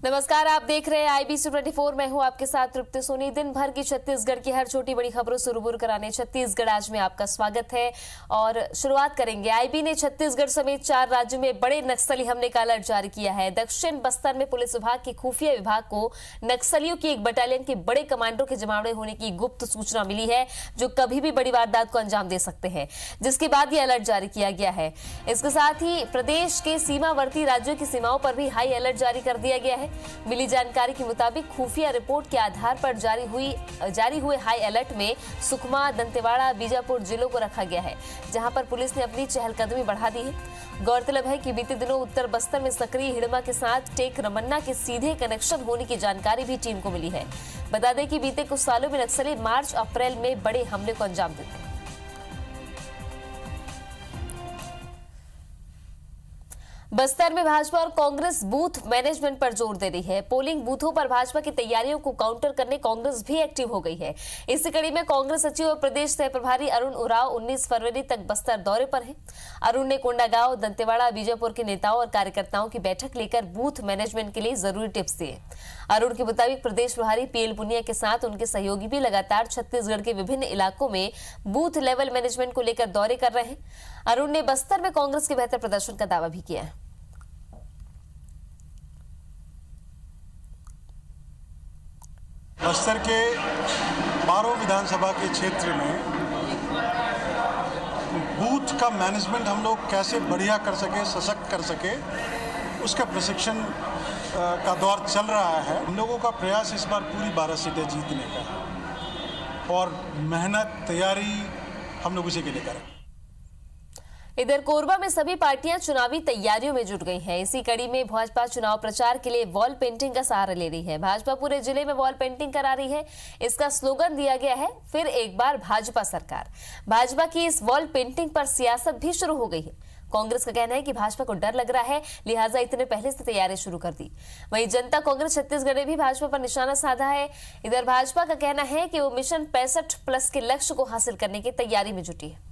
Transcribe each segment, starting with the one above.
नमस्कार, आप देख रहे हैं IBC 24। मैं हूं आपके साथ तृप्ति सोनी। दिन भर की छत्तीसगढ़ की हर छोटी बड़ी खबरों से रूबरू कराने छत्तीसगढ़ आज में आपका स्वागत है। और शुरुआत करेंगे। IB ने छत्तीसगढ़ समेत 4 राज्यों में बड़े नक्सली हमले का अलर्ट जारी किया है। दक्षिण बस्तर में पुलिस विभाग के खुफिया विभाग को नक्सलियों की एक बटालियन के बड़े कमांडो के जमावड़े होने की गुप्त सूचना मिली है, जो कभी भी बड़ी वारदात को अंजाम दे सकते हैं, जिसके बाद ये अलर्ट जारी किया गया है। इसके साथ ही प्रदेश के सीमावर्ती राज्यों की सीमाओं पर भी हाई अलर्ट जारी कर दिया गया है। मिली जानकारी के मुताबिक खुफिया रिपोर्ट के आधार पर जारी हुए हाई अलर्ट में सुकमा, दंतेवाड़ा, बीजापुर जिलों को रखा गया है, जहां पर पुलिस ने अपनी चहलकदमी बढ़ा दी है। गौरतलब है कि बीते दिनों उत्तर बस्तर में सक्रिय हिड़मा के साथ टेक रमन्ना के सीधे कनेक्शन होने की जानकारी भी टीम को मिली है। बता दें कि बीते कुछ सालों में नक्सली मार्च अप्रैल में बड़े हमले को अंजाम देते हैं। बस्तर में भाजपा और कांग्रेस बूथ मैनेजमेंट पर जोर दे रही है। पोलिंग बूथों पर भाजपा की तैयारियों को काउंटर करने कांग्रेस भी एक्टिव हो गई है। इसी कड़ी में कांग्रेस सचिव और प्रदेश सह प्रभारी अरुण उरांव 19 फरवरी तक बस्तर दौरे पर हैं। अरुण ने कोंडागांव, दंतेवाड़ा, बीजापुर के नेताओं और कार्यकर्ताओं की बैठक लेकर बूथ मैनेजमेंट के लिए जरूरी टिप्स दिए। अरुण के मुताबिक प्रदेश प्रभारी PL पुनिया के साथ उनके सहयोगी भी लगातार छत्तीसगढ़ के विभिन्न इलाकों में बूथ लेवल मैनेजमेंट को लेकर दौरे कर रहे हैं। अरुण ने बस्तर में कांग्रेस के बेहतर प्रदर्शन का दावा भी किया है। बस्तर के 12 विधानसभा के क्षेत्र में बूथ का मैनेजमेंट हम लोग कैसे बढ़िया कर सके, सशक्त कर सके, उसका प्रशिक्षण का दौर चल रहा है। हम लोगों का प्रयास इस बार पूरी 12 सीटें जीतने का है और मेहनत, तैयारी हम लोग उसी के लिए करें। इधर कोरबा में सभी पार्टियां चुनावी तैयारियों में जुट गई हैं। इसी कड़ी में भाजपा चुनाव प्रचार के लिए वॉल पेंटिंग का सहारा ले रही है। भाजपा पूरे जिले में वॉल पेंटिंग करा रही है। इसका स्लोगन दिया गया है, फिर एक बार भाजपा सरकार। भाजपा की इस वॉल पेंटिंग पर सियासत भी शुरू हो गई है। कांग्रेस का कहना है कि भाजपा को डर लग रहा है, लिहाजा इतने पहले से तैयारी शुरू कर दी। वहीं जनता कांग्रेस छत्तीसगढ़ ने भी भाजपा पर निशाना साधा है। इधर भाजपा का कहना है कि वो मिशन 65+ के लक्ष्य को हासिल करने की तैयारी में जुटी है।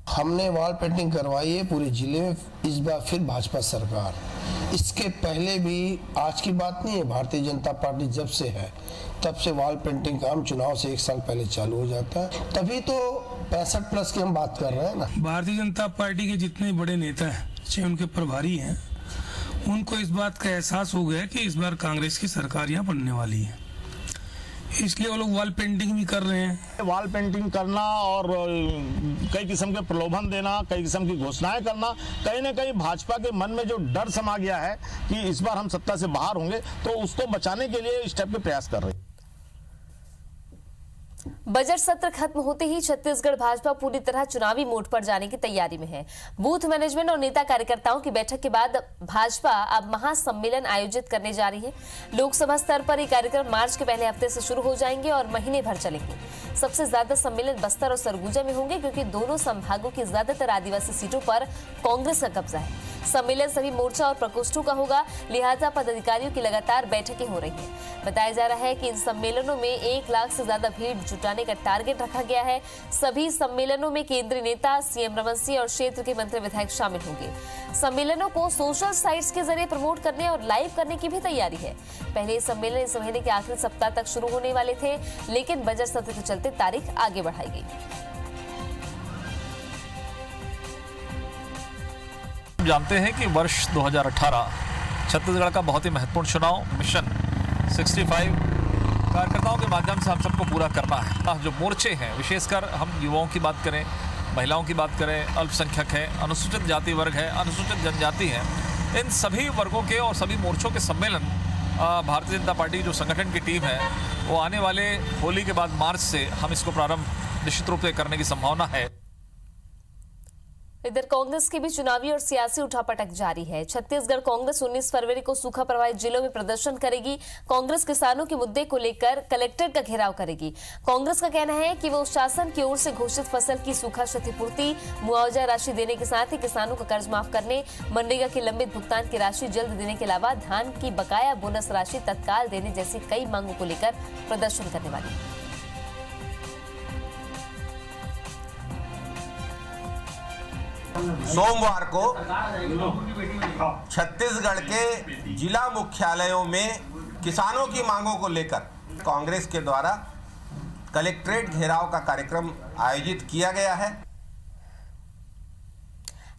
हमने वॉल पेंटिंग करवाई है पूरे जिले में, इस बार फिर भाजपा सरकार। इसके पहले भी, आज की बात नहीं है, भारतीय जनता पार्टी जब से है तब से वॉल पेंटिंग काम चुनाव से 1 साल पहले चालू हो जाता है। तभी तो 65+ की हम बात कर रहे हैं ना। भारतीय जनता पार्टी के जितने बड़े नेता हैं, चाहे उनके प्रभारी हैं, उनको इस बात का एहसास हो गया कि इस बार कांग्रेस की सरकार यहाँ बनने वाली है, इसलिए वो लोग वॉल पेंटिंग भी कर रहे हैं। वॉल पेंटिंग करना और कई किस्म के प्रलोभन देना, कई किस्म की घोषणाएं करना, कहीं ना कहीं भाजपा के मन में जो डर समा गया है कि इस बार हम सत्ता से बाहर होंगे, तो उसको बचाने के लिए स्टेप के प्रयास कर रहे हैं। बजट सत्र खत्म होते ही छत्तीसगढ़ भाजपा पूरी तरह चुनावी मोड पर जाने की तैयारी में है। बूथ मैनेजमेंट और नेता कार्यकर्ताओं की बैठक के बाद भाजपा अब महासम्मेलन आयोजित करने जा रही है। लोकसभा स्तर पर ये कार्यक्रम मार्च के पहले हफ्ते से शुरू हो जाएंगे और महीने भर चलेंगे। सबसे ज्यादा सम्मेलन बस्तर और सरगुजा में होंगे, क्योंकि दोनों संभागों की ज्यादातर आदिवासी सीटों पर कांग्रेस का कब्जा है। सम्मेलन सभी मोर्चा और प्रकोष्ठों का होगा, लिहाजा पदाधिकारियों की लगातार बैठकें हो रही हैं। बताया जा रहा है कि इन सम्मेलनों में 1 लाख से ज्यादा भीड़ जुटाने का टारगेट रखा गया है। सभी सम्मेलनों में केंद्रीय नेता, CM रमन सिंह और क्षेत्र के मंत्री विधायक शामिल होंगे। सम्मेलनों को सोशल साइट्स के जरिए प्रमोट करने और लाइव करने की भी तैयारी है। पहले ये सम्मेलन इस महीने के आखिरी सप्ताह तक शुरू होने वाले थे, लेकिन बजट सत्र के चलते तारीख आगे बढ़ाई गई। जानते हैं कि वर्ष 2018 छत्तीसगढ़ का बहुत ही महत्वपूर्ण चुनाव मिशन 65 कार्यकर्ताओं के माध्यम से हम सबको पूरा करना है। जो मोर्चे हैं, विशेषकर हम युवाओं की बात करें, महिलाओं की बात करें, अल्पसंख्यक है, अनुसूचित जाति वर्ग है, अनुसूचित जनजाति है, इन सभी वर्गों के और सभी मोर्चों के सम्मेलन भारतीय जनता पार्टी जो संगठन की टीम है, वो आने वाले होली के बाद मार्च से हम इसको प्रारंभ निश्चित रूप से करने की संभावना है। इधर कांग्रेस की भी चुनावी और सियासी उठापटक जारी है। छत्तीसगढ़ कांग्रेस 19 फरवरी को सूखा प्रभावित जिलों में प्रदर्शन करेगी। कांग्रेस किसानों के मुद्दे को लेकर कलेक्टर का घेराव करेगी। कांग्रेस का कहना है कि वो शासन की ओर से घोषित फसल की सूखा क्षतिपूर्ति, मुआवजा राशि देने के साथ ही किसानों का कर्ज माफ करने, मनरेगा के लंबित भुगतान की राशि जल्द देने के अलावा धान की बकाया बोनस राशि तत्काल देने जैसी कई मांगों को लेकर प्रदर्शन करने वाली है। सोमवार को छत्तीसगढ़ के जिला मुख्यालयों में किसानों की मांगों को लेकर कांग्रेस के द्वारा कलेक्ट्रेट घेराव का कार्यक्रम आयोजित किया गया है।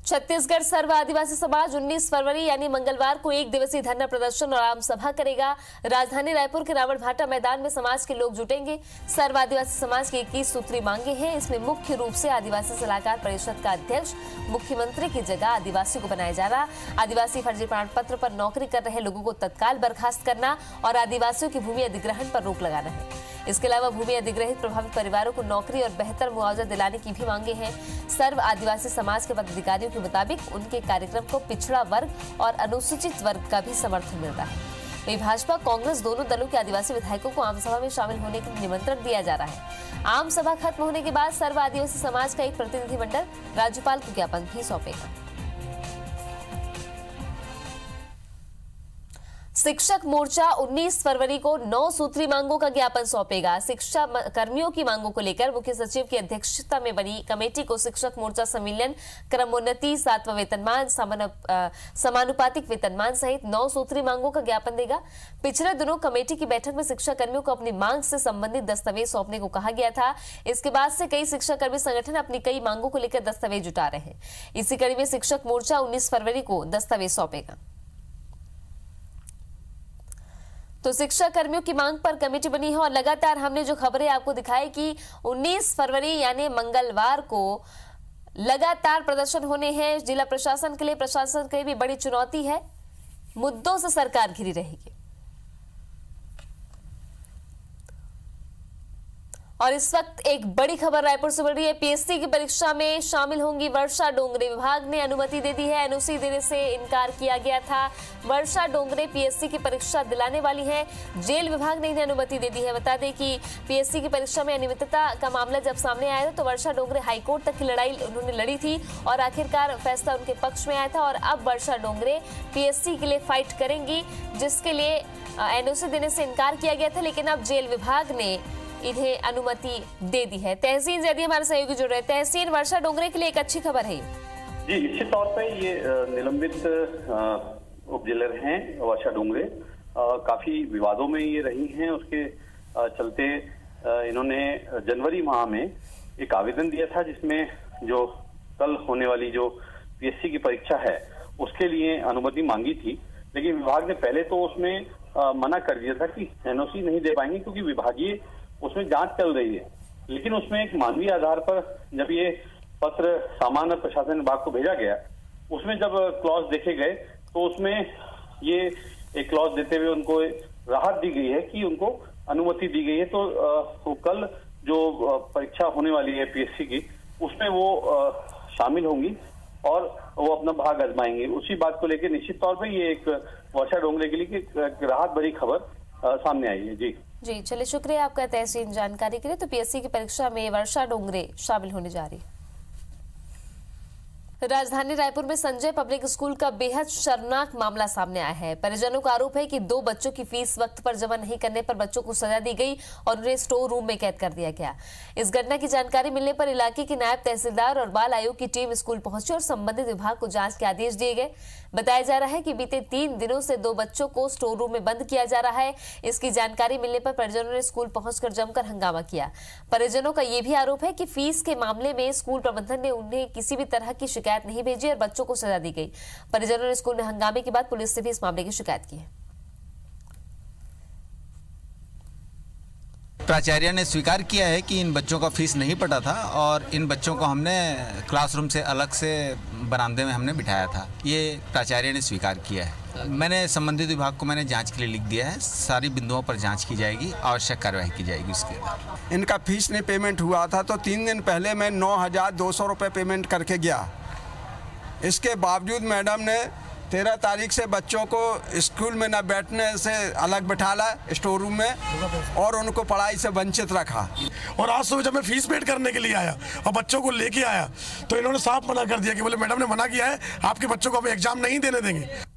छत्तीसगढ़ सर्व आदिवासी समाज 19 फरवरी यानी मंगलवार को एक दिवसीय धरना प्रदर्शन और आम सभा करेगा। राजधानी रायपुर के रावण भाटा मैदान में समाज के लोग जुटेंगे। सर्व आदिवासी समाज की 21 सूत्री मांगे हैं। इसमें मुख्य रूप से आदिवासी सलाहकार परिषद का अध्यक्ष मुख्यमंत्री की जगह आदिवासी को बनाया जा रहा, आदिवासी फर्जी प्रमाण पत्र पर नौकरी कर रहे लोगों को तत्काल बर्खास्त करना और आदिवासियों की भूमि अधिग्रहण पर रोक लगाना है। इसके अलावा भूमि अधिग्रहित प्रभावित परिवारों को नौकरी और बेहतर मुआवजा दिलाने की भी मांगे हैं। सर्व आदिवासी समाज के पदाधिकारियों के मुताबिक उनके कार्यक्रम को पिछड़ा वर्ग और अनुसूचित वर्ग का भी समर्थन मिलता है। वहीं भाजपा कांग्रेस दोनों दलों के आदिवासी विधायकों को आम सभा में शामिल होने का निमंत्रण दिया जा रहा है। आम सभा खत्म होने के बाद सर्व आदिवासी समाज का एक प्रतिनिधिमंडल राज्यपाल को ज्ञापन भी सौंपेगा। शिक्षक मोर्चा 19 फरवरी को 9 सूत्री मांगों का ज्ञापन सौंपेगा। शिक्षा कर्मियों की मांगों को लेकर मुख्य सचिव की अध्यक्षता में बनी कमेटी को शिक्षक मोर्चा संविलियन, क्रमोन्नति, 7वां वेतनमान, समानुपातिक वेतनमान सहित 9 सूत्री मांगों का ज्ञापन देगा। पिछले दिनों कमेटी की बैठक में शिक्षा कर्मियों को अपनी मांग से संबंधित दस्तावेज सौंपने को कहा गया था। इसके बाद से कई शिक्षा कर्मी संगठन अपनी कई मांगों को लेकर दस्तावेज जुटा रहे हैं। इसी कड़ी में शिक्षक मोर्चा 19 फरवरी को दस्तावेज सौंपेगा। तो शिक्षा कर्मियों की मांग पर कमेटी बनी है और लगातार हमने जो खबरें आपको दिखाई कि 19 फरवरी यानी मंगलवार को लगातार प्रदर्शन होने हैं। जिला प्रशासन के लिए भी बड़ी चुनौती है। मुद्दों से सरकार घिरी रहेगी। और इस वक्त एक बड़ी खबर रायपुर से मिल रही है। पीएससी की परीक्षा में शामिल होंगी वर्षा डोंगरे। विभाग ने अनुमति दे दी है। एनओसी देने से इनकार किया गया था। वर्षा डोंगरे पीएससी की परीक्षा दिलाने वाली है। जेल विभाग ने इन्हें अनुमति दे दी है। बता दें कि पीएससी की परीक्षा में अनियमितता का मामला जब सामने आया था तो वर्षा डोंगरे हाईकोर्ट तक की लड़ाई उन्होंने लड़ी थी और आखिरकार फैसला उनके पक्ष में आया था। और अब वर्षा डोंगरे पीएससी के लिए फाइट करेंगी, जिसके लिए एनओसी देने से इनकार किया गया था, लेकिन अब जेल विभाग ने इन्हें अनुमति दे दी है। तहसीन जैदी हमारे सहयोगी जुड़ रहे। तहसीन, वर्षा डोंगरे के लिए एक अच्छी खबर है जी। निश्चित तौर पे ये निलंबित उप जेलर हैं वर्षा डोंगरे, काफी विवादों में ये रही हैं। उसके चलते इन्होंने जनवरी माह में एक आवेदन दिया था जिसमें जो कल होने वाली जो पीएससी की परीक्षा है उसके लिए अनुमति मांगी थी, लेकिन विभाग ने पहले तो उसमें मना कर दिया था कि एनओसी नहीं दे पाएंगे क्योंकि विभागीय उसमें जांच चल रही है। लेकिन उसमें एक मानवीय आधार पर जब ये पत्र सामान्य प्रशासन विभाग को भेजा गया, उसमें जब क्लॉज देखे गए तो उसमें ये एक क्लॉज देते हुए उनको राहत दी गई है कि उनको अनुमति दी गई है। तो कल जो परीक्षा होने वाली है पीएससी की, उसमें वो शामिल होंगी और वो अपना भाग आजमाएंगे। उसी बात को लेकर निश्चित तौर पर ये एक वर्षा डोंगरे के लिए राहत भरी खबर सामने आई है। जी चलिए, शुक्रिया आपका तहसीन जानकारी के लिए। तो पीएससी की परीक्षा में वर्षा डोंगरे शामिल होने जा रही है। राजधानी रायपुर में संजय पब्लिक स्कूल का बेहद शर्मनाक मामला सामने आया है। परिजनों का आरोप है कि 2 बच्चों की फीस वक्त पर जमा नहीं करने पर बच्चों को सजा दी गई और उन्हें स्टोर रूम में कैद कर दिया गया। इस घटना की जानकारी मिलने पर इलाके के नायब तहसीलदार और बाल आयोग की टीम स्कूल पहुंची और संबंधित विभाग को जांच के आदेश दिए गए। बताया जा रहा है कि बीते 3 दिनों से 2 बच्चों को स्टोर रूम में बंद किया जा रहा है। इसकी जानकारी मिलने पर परिजनों ने स्कूल पहुंचकर जमकर हंगामा किया। परिजनों का यह भी आरोप है कि फीस के मामले में स्कूल प्रबंधन ने उन्हें किसी भी तरह की शिकायत नहीं भेजी और बच्चों को सजा दी गई। परिजनों ने स्कूल में हंगामे के बाद पुलिस से भी इस मामले की शिकायत की है। प्राचार्य ने स्वीकार किया है कि इन बच्चों का फीस नहीं पटा था और इन बच्चों को हमने क्लासरूम से अलग से बरामदे में हमने बिठाया था। ये प्राचार्य ने स्वीकार किया है। मैंने संबंधित विभाग को जांच के लिए लिख दिया है। सारी बिंदुओं पर जांच की जाएगी, आवश्यक कार्यवाही की जाएगी उसके। इनका फीस नहीं पेमेंट हुआ था तो 3 दिन पहले मैं 9,200 रुपये पेमेंट करके गया इसके बावजूद मैडम ने 13 तारीख से बच्चों को स्कूल में न बैठने से अलग बैठाला स्टोर रूम में और उनको पढ़ाई से वंचित रखा। और आज सुबह जब मैं फीस पेड करने के लिए आया और बच्चों को लेके आया तो इन्होंने साफ मना कर दिया कि बोले मैडम ने मना किया है, आपके बच्चों को हम एग्जाम नहीं देने देंगे।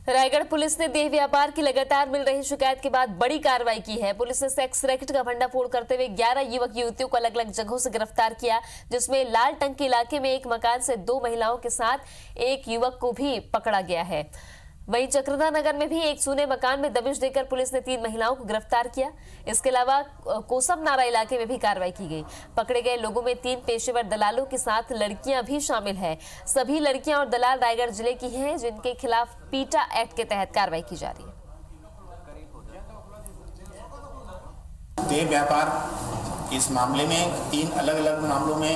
रायगढ़ पुलिस ने देह व्यापार की लगातार मिल रही शिकायत के बाद बड़ी कार्रवाई की है। पुलिस ने सेक्स रैकेट का भंडाफोड़ करते हुए 11 युवक युवतियों को अलग अलग जगहों से गिरफ्तार किया, जिसमें लाल टंकी इलाके में एक मकान से 2 महिलाओं के साथ एक युवक को भी पकड़ा गया है। वहीं चक्रधा नगर में भी एक सूने मकान में दबिश देकर पुलिस ने 3 महिलाओं को गिरफ्तार किया। इसके अलावा कोसम नारा इलाके में भी कार्रवाई की गई। पकड़े गए लोगों में 3 पेशेवर दलालों के साथ लड़कियां भी शामिल हैं। सभी लड़कियां और दलाल रायगढ़ जिले की हैं, जिनके खिलाफ पीटा एक्ट के तहत कार्रवाई की जा रही है। देह व्यापार इस मामले में 3 अलग अलग मामलों में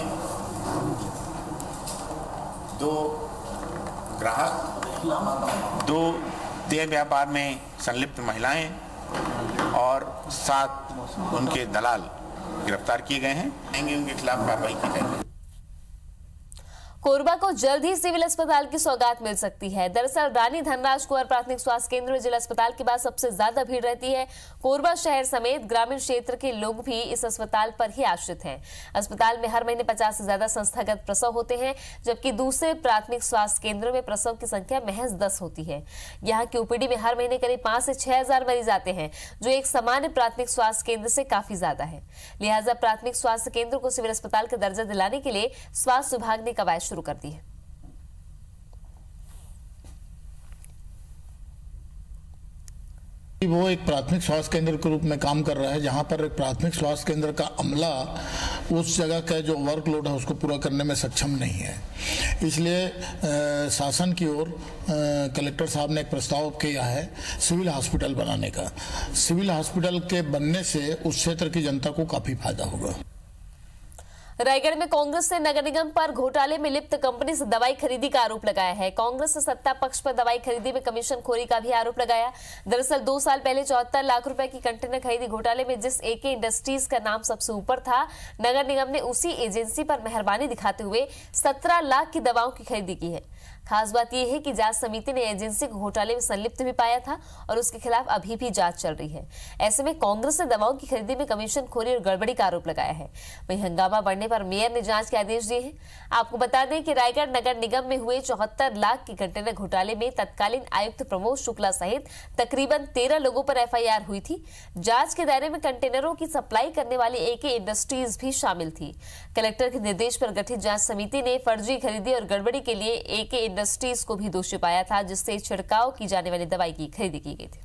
2 ग्राहक 2 देह व्यापार में संलिप्त महिलाएं और 7 उनके दलाल गिरफ्तार किए गए हैं। उनके खिलाफ कार्रवाई की जाएगी। कोरबा को जल्द ही सिविल अस्पताल की सौगात मिल सकती है। दरअसल रानी धनराज कुंवर प्राथमिक स्वास्थ्य केंद्र में जिला अस्पताल के बाद सबसे ज्यादा भीड़ रहती है। कोरबा शहर समेत ग्रामीण क्षेत्र के लोग भी इस अस्पताल पर ही आश्रित हैं। अस्पताल में हर महीने 50 से ज्यादा संस्थागत प्रसव होते हैं, जबकि दूसरे प्राथमिक स्वास्थ्य केंद्रों में प्रसव की संख्या महज 10 होती है। यहाँ की ओपीडी में हर महीने करीब 5 से 6 हजार मरीज आते हैं, जो एक सामान्य प्राथमिक स्वास्थ्य केंद्र से काफी ज्यादा है। लिहाजा प्राथमिक स्वास्थ्य केंद्र को सिविल अस्पताल का दर्जा दिलाने के लिए स्वास्थ्य विभाग ने कवायद शुरू कर दी है। वो एक प्राथमिक स्वास्थ्य केंद्र के रूप में काम कर रहा है, जहां पर एक प्राथमिक स्वास्थ्य केंद्र का अमला उस जगह का जो वर्कलोड है उसको पूरा करने में सक्षम नहीं है। इसलिए शासन की ओर कलेक्टर साहब ने एक प्रस्ताव किया है सिविल हॉस्पिटल बनाने का। सिविल हॉस्पिटल के बनने से उस क्षेत्र की जनता को काफी फायदा होगा। रायगढ़ में कांग्रेस ने नगर निगम पर घोटाले में लिप्त कंपनी से दवाई खरीदी का आरोप लगाया है। कांग्रेस ने सत्ता पक्ष पर दवाई खरीदी में कमीशन खोरी का भी आरोप लगाया। दरअसल 2 साल पहले 74 लाख रुपए की कंटेनर खरीदी घोटाले में जिस एके इंडस्ट्रीज का नाम सबसे ऊपर था, नगर निगम ने उसी एजेंसी पर मेहरबानी दिखाते हुए 17 लाख की दवाओं की खरीदी की है। खास बात यह है कि जांच समिति ने एजेंसी को घोटाले में संलिप्त भी पाया था और उसके खिलाफ अभी भी जांच चल रही है। ऐसे में कांग्रेस ने दवाओं की खरीदी में कमीशन खोरी और गड़बड़ी का आरोप लगाया है। वहीं हंगामा बढ़ने पर मेयर ने जांच के आदेश दिए हैं। आपको बता दें कि रायगढ़ नगर निगम में हुए 74 लाख की कंटेनर घोटाले में तत्कालीन आयुक्त प्रमोद शुक्ला सहित तकरीबन 13 लोगों पर एफआईआर हुई थी। जांच के दायरे में कंटेनरों की सप्लाई करने वाली एके इंडस्ट्रीज भी शामिल थी। कलेक्टर के निर्देश पर गठित जांच समिति ने फर्जी खरीदी और गड़बड़ी के लिए एके इंडस्ट्रीज को भी दोषी पाया था, जिससे छिड़काव की जाने वाली दवाई की खरीदी की गई थी।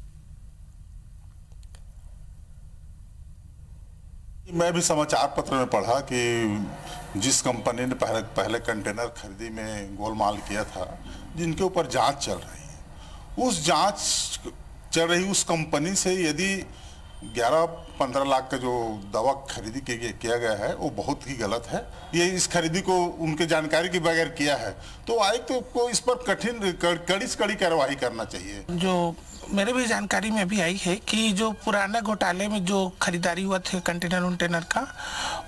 मैं भी समाचार पत्र में पढ़ा कि जिस कंपनी ने पहले कंटेनर खरीदी में गोलमाल किया था, जिनके ऊपर जांच चल रही है, उस जांच चल रही उस कंपनी से यदि 11-15 लाख का जो दवा खरीदी किया गया है वो बहुत ही गलत है। ये इस खरीदी को उनके जानकारी के बगैर किया है, तो आयुक्त को इस पर कड़ी से कड़ी कार्रवाई करना चाहिए। जो मेरे भी जानकारी में भी आई है कि जो पुराने घोटाले में जो खरीदारी हुआ थे कंटेनर का,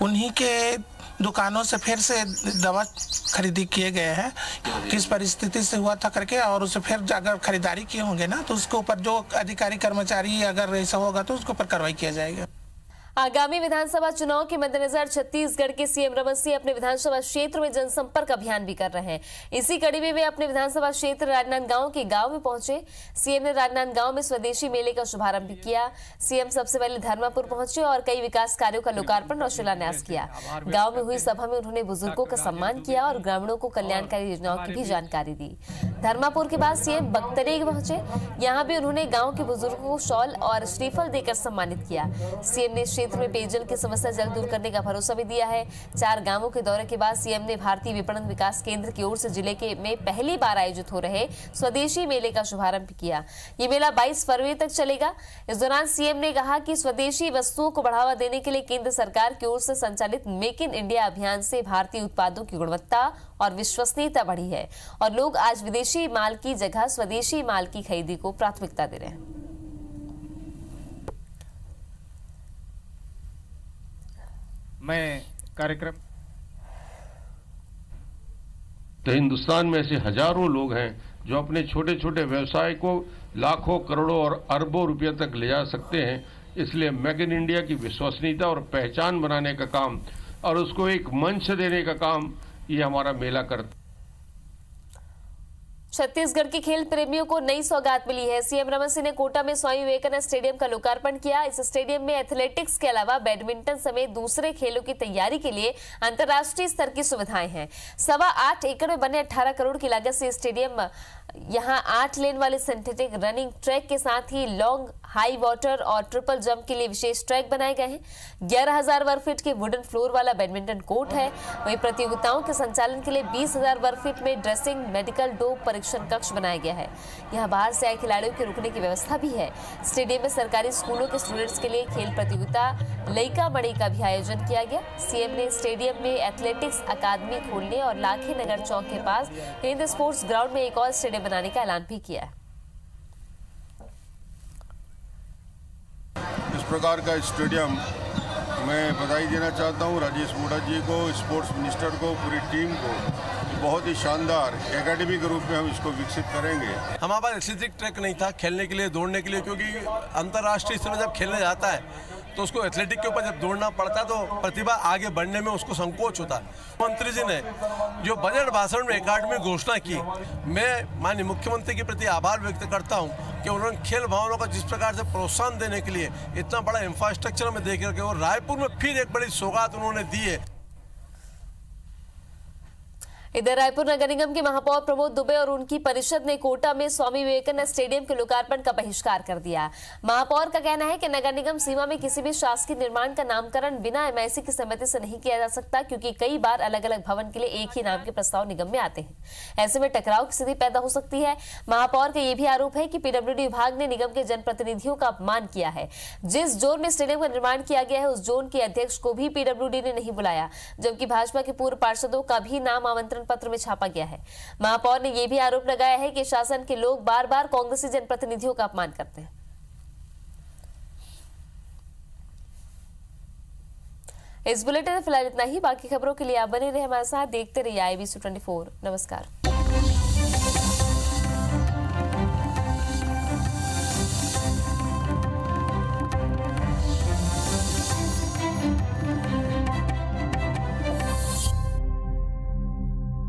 उन्हीं के दुकानों से फिर से दवा खरीदी किए गए हैं। किस परिस्थिति से हुआ था करके और उसे फिर अगर खरीदारी किए होंगे ना, तो उसके ऊपर जो अधिकारी कर्मचारी अगर ऐसा होगा तो उसके ऊपर कार्रवाई किया जाएगा। आगामी विधानसभा चुनाव के मद्देनजर छत्तीसगढ़ के सीएम रमन सिंह अपने विधानसभा क्षेत्र में जनसंपर्क अभियान भी कर रहे हैं। इसी कड़ी में वे अपने विधानसभा क्षेत्र राजनांदगांव के गांव में पहुंचे। सीएम ने राजनांदगांव में स्वदेशी मेले का शुभारंभ भी किया। सीएम सबसे पहले धर्मापुर पहुंचे और कई विकास कार्यों का लोकार्पण और शिलान्यास किया। गाँव में हुई सभा में उन्होंने बुजुर्गों का सम्मान किया और ग्रामीणों को कल्याणकारी योजनाओं की भी जानकारी दी। धर्मापुर के बाद सीएम बख्तरेग पहुंचे। यहाँ भी उन्होंने गाँव के बुजुर्गों को शॉल और श्रीफल देकर सम्मानित किया। सीएम ने क्षेत्र में पेयजल की समस्या जल्द दूर करने का भरोसा भी दिया है। 4 गांवों के दौरे के बाद सीएम ने भारतीय विपणन विकास केंद्र की ओर से जिले के में पहली बार आयोजित हो रहे स्वदेशी मेले का शुभारंभ किया। ये मेला 22 फरवरी तक चलेगा। इस दौरान सीएम ने कहा कि स्वदेशी वस्तुओं को बढ़ावा देने के लिए केंद्र सरकार की ओर से संचालित मेक इन इंडिया अभियान से भारतीय उत्पादों की गुणवत्ता और विश्वसनीयता बढ़ी है और लोग आज विदेशी माल की जगह स्वदेशी माल की खरीदी को प्राथमिकता दे रहे हैं। मैं कार्यक्रम तो हिंदुस्तान में ऐसे हजारों लोग हैं जो अपने छोटे छोटे व्यवसाय को लाखों करोड़ों और अरबों रुपये तक ले जा सकते हैं। इसलिए मेक इन इंडिया की विश्वसनीयता और पहचान बनाने का काम और उसको एक मंच देने का काम ये हमारा मेला करता है। छत्तीसगढ़ के खेल प्रेमियों को नई सौगात मिली है। सीएम रमन सिंह ने कोटा में स्वामी विवेकानंद स्टेडियम का लोकार्पण किया। इस स्टेडियम में एथलेटिक्स के अलावा बैडमिंटन समेत दूसरे खेलों की तैयारी के लिए अंतर्राष्ट्रीय स्तर की सुविधाएं हैं। 8.25 एकड़ में बने 18 करोड़ की लागत से स्टेडियम यहां 8 लेन वाले सिंथेटिक रनिंग ट्रैक के साथ ही लॉन्ग, हाई वाटर और ट्रिपल जंप के लिए विशेष ट्रैक बनाए गए हैं। 11,000 वर्ग फीट के वुडन फ्लोर वाला बैडमिंटन कोर्ट है। वहीं प्रतियोगिताओं के संचालन के लिए 20,000 वर्ग फीट में ड्रेसिंग, मेडिकल, डोप परीक्षण कक्ष बनाया गया है। यहां बाहर से आए खिलाड़ियों के रुकने की व्यवस्था भी है। स्टेडियम में सरकारी स्कूलों के स्टूडेंट्स के लिए खेल प्रतियोगिता लइका मड़ई का भी आयोजन किया गया। सीएम ने स्टेडियम में एथलेटिक्स अकादमी खोलने और लाखे नगर चौक के पास हिंद स्पोर्ट्स ग्राउंड में एक और स्टेडियम बनाने का ऐलान भी किया है। इस प्रकार का स्टेडियम मैं बधाई देना चाहता हूं राजेश मोढ़ा जी को, स्पोर्ट्स मिनिस्टर को, पूरी टीम को। बहुत ही शानदार एकेडमी के रूप में हम इसको विकसित करेंगे। हमारे पास एथलेटिक ट्रैक नहीं था खेलने के लिए, दौड़ने के लिए, क्योंकि अंतर्राष्ट्रीय स्तर में जब खेलने जाता है तो उसको एथलेटिक के ऊपर जब दौड़ना पड़ता है तो प्रतिभा आगे बढ़ने में उसको संकोच होता है। मंत्री जी ने जो बजट भाषण में एकेडमी घोषणा की, मैं माननीय मुख्यमंत्री के प्रति आभार व्यक्त करता हूं कि उन्होंने खेल भावनाओं का जिस प्रकार से प्रोत्साहन देने के लिए इतना बड़ा इंफ्रास्ट्रक्चर में देख रखे और रायपुर में फिर एक बड़ी सौगात उन्होंने दी है। इधर रायपुर नगर निगम के महापौर प्रमोद दुबे और उनकी परिषद ने कोटा में स्वामी विवेकानंद स्टेडियम के लोकार्पण का बहिष्कार कर दिया। महापौर का कहना है कि नगर निगम सीमा में किसी भी शासकीय निर्माण का नामकरण बिना एमआईसी की सहमति से नहीं किया जा सकता, क्योंकि कई बार अलग अलग भवन के लिए एक ही नाम के प्रस्ताव निगम में आते हैं। ऐसे में टकराव की स्थिति पैदा हो सकती है। महापौर का यह भी आरोप है कि पीडब्ल्यूडी विभाग ने निगम के जनप्रतिनिधियों का अपमान किया है। जिस जोन में स्टेडियम का निर्माण किया गया है उस जोन के अध्यक्ष को भी पीडब्ल्यूडी ने नहीं बुलाया, जबकि भाजपा के पूर्व पार्षदों का भी नाम आमंत्रण पत्र में छापा गया है। महापौर ने यह भी आरोप लगाया है कि शासन के लोग बार बार कांग्रेसी जनप्रतिनिधियों का अपमान करते हैं। इस बुलेटिन में फिलहाल इतना ही। बाकी खबरों के लिए आप बने रहे हमारे साथ, देखते रहिए IBC 24। नमस्कार।